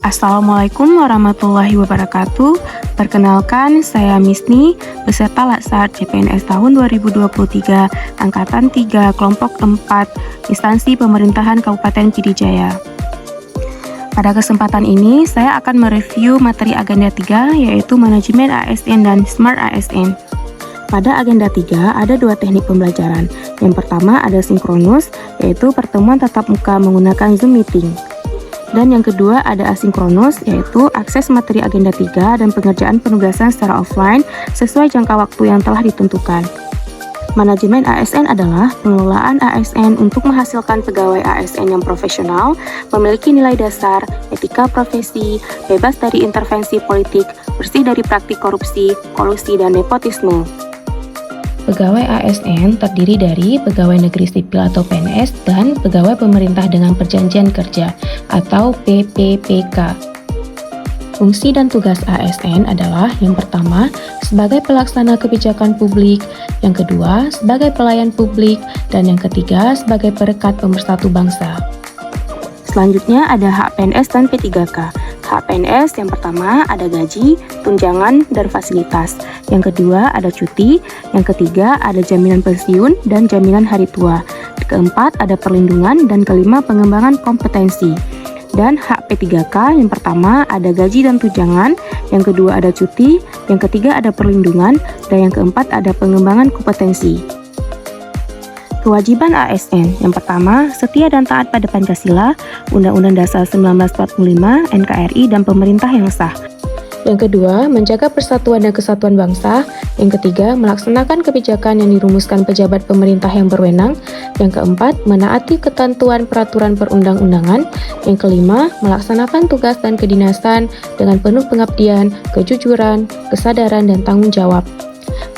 Assalamualaikum warahmatullahi wabarakatuh. Perkenalkan, saya Misni, peserta Laksar CPNS tahun 2023, Angkatan 3, Kelompok 4, Instansi Pemerintahan Kabupaten Pidijaya. Pada kesempatan ini, saya akan mereview materi agenda 3, yaitu Manajemen ASN dan Smart ASN. Pada agenda 3, ada dua teknik pembelajaran. Yang pertama ada sinkronus, yaitu pertemuan tatap muka menggunakan Zoom Meeting. Dan yang kedua ada asinkronus, yaitu akses materi agenda 3 dan pengerjaan penugasan secara offline sesuai jangka waktu yang telah ditentukan. Manajemen ASN adalah pengelolaan ASN untuk menghasilkan pegawai ASN yang profesional, memiliki nilai dasar, etika profesi, bebas dari intervensi politik, bersih dari praktik korupsi, kolusi, dan nepotisme. Pegawai ASN terdiri dari pegawai negeri sipil atau PNS dan pegawai pemerintah dengan perjanjian kerja atau PPPK. Fungsi dan tugas ASN adalah yang pertama sebagai pelaksana kebijakan publik, yang kedua sebagai pelayan publik, dan yang ketiga sebagai perekat pemersatu bangsa. Selanjutnya ada hak PNS dan P3K. Hak PNS yang pertama ada gaji, tunjangan, dan fasilitas. Yang kedua ada cuti, yang ketiga ada jaminan pensiun dan jaminan hari tua. Keempat ada perlindungan, dan kelima pengembangan kompetensi. Dan hak P3K yang pertama ada gaji dan tunjangan, yang kedua ada cuti, yang ketiga ada perlindungan, dan yang keempat ada pengembangan kompetensi. Kewajiban ASN yang pertama, setia dan taat pada Pancasila, Undang-Undang Dasar 1945, NKRI, dan pemerintah yang sah. Yang kedua, menjaga persatuan dan kesatuan bangsa. Yang ketiga, melaksanakan kebijakan yang dirumuskan pejabat pemerintah yang berwenang. Yang keempat, menaati ketentuan peraturan perundang-undangan. Yang kelima, melaksanakan tugas dan kedinasan dengan penuh pengabdian, kejujuran, kesadaran, dan tanggung jawab.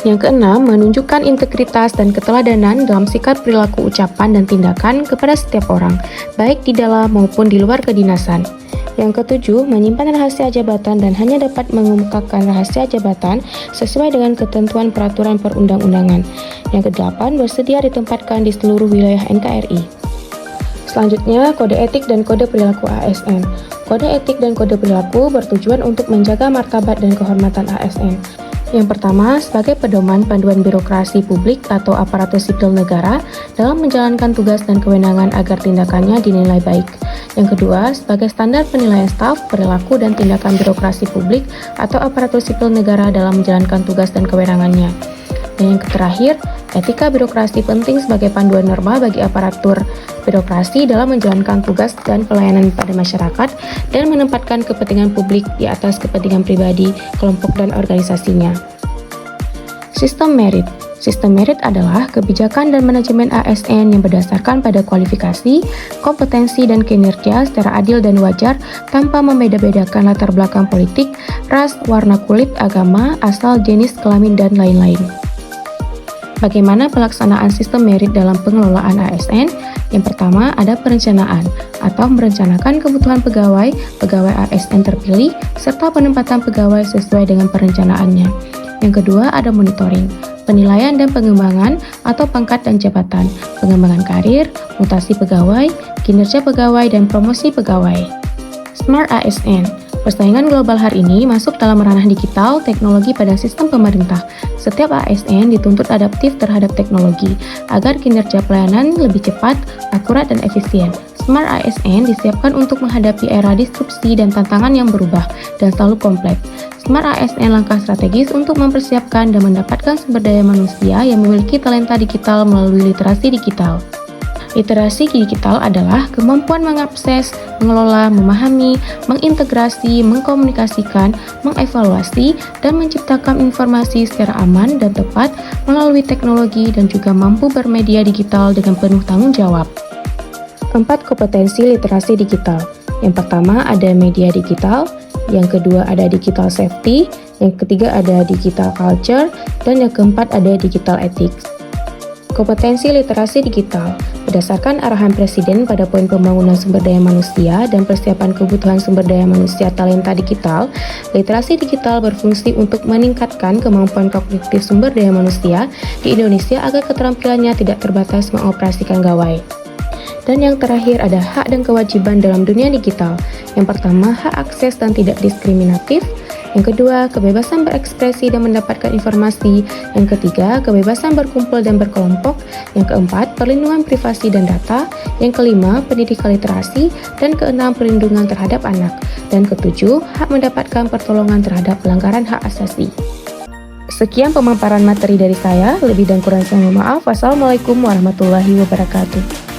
Yang keenam, menunjukkan integritas dan keteladanan dalam sikap perilaku ucapan dan tindakan kepada setiap orang, baik di dalam maupun di luar kedinasan. Yang ketujuh, menyimpan rahasia jabatan dan hanya dapat mengungkapkan rahasia jabatan sesuai dengan ketentuan peraturan perundang-undangan. Yang kedelapan, bersedia ditempatkan di seluruh wilayah NKRI. Selanjutnya, kode etik dan kode perilaku ASN. Kode etik dan kode perilaku bertujuan untuk menjaga martabat dan kehormatan ASN. Yang pertama, sebagai pedoman panduan birokrasi publik atau aparatur sipil negara dalam menjalankan tugas dan kewenangan agar tindakannya dinilai baik. Yang kedua, sebagai standar penilaian staf, perilaku, dan tindakan birokrasi publik atau aparatur sipil negara dalam menjalankan tugas dan kewenangannya. Dan yang terakhir, etika birokrasi penting sebagai panduan norma bagi aparatur birokrasi dalam menjalankan tugas dan pelayanan pada masyarakat dan menempatkan kepentingan publik di atas kepentingan pribadi, kelompok, dan organisasinya. Sistem merit. Sistem merit adalah kebijakan dan manajemen ASN yang berdasarkan pada kualifikasi, kompetensi, dan kinerja secara adil dan wajar tanpa membeda-bedakan latar belakang politik, ras, warna kulit, agama, asal, jenis kelamin, dan lain-lain. Bagaimana pelaksanaan sistem merit dalam pengelolaan ASN? Yang pertama ada perencanaan atau merencanakan kebutuhan pegawai ASN terpilih, serta penempatan pegawai sesuai dengan perencanaannya. Yang kedua ada monitoring, penilaian dan pengembangan atau pangkat dan jabatan, pengembangan karir, mutasi pegawai, kinerja pegawai, dan promosi pegawai. Smart ASN. Persaingan global hari ini masuk dalam ranah digital, teknologi pada sistem pemerintah. Setiap ASN dituntut adaptif terhadap teknologi agar kinerja pelayanan lebih cepat, akurat, dan efisien. Smart ASN disiapkan untuk menghadapi era disrupsi dan tantangan yang berubah dan selalu kompleks. Smart ASN langkah strategis untuk mempersiapkan dan mendapatkan sumber daya manusia yang memiliki talenta digital melalui literasi digital. Literasi digital adalah kemampuan mengakses, mengelola, memahami, mengintegrasi, mengkomunikasikan, mengevaluasi, dan menciptakan informasi secara aman dan tepat melalui teknologi dan juga mampu bermedia digital dengan penuh tanggung jawab. 4 kompetensi literasi digital. Yang pertama ada media digital, yang kedua ada digital safety, yang ketiga ada digital culture, dan yang keempat ada digital ethics. Kompetensi literasi digital berdasarkan arahan Presiden pada poin pembangunan sumber daya manusia dan persiapan kebutuhan sumber daya manusia talenta digital, literasi digital berfungsi untuk meningkatkan kemampuan kognitif sumber daya manusia di Indonesia agar keterampilannya tidak terbatas mengoperasikan gawai. Dan yang terakhir ada hak dan kewajiban dalam dunia digital. Yang pertama, hak akses dan tidak diskriminatif. Yang kedua, kebebasan berekspresi dan mendapatkan informasi. Yang ketiga, kebebasan berkumpul dan berkelompok. Yang keempat, perlindungan privasi dan data. Yang kelima, pendidikan literasi. Dan keenam, perlindungan terhadap anak. Dan ketujuh, hak mendapatkan pertolongan terhadap pelanggaran hak asasi. Sekian pemaparan materi dari saya. Lebih dan kurang saya mohon maaf. Wassalamualaikum warahmatullahi wabarakatuh.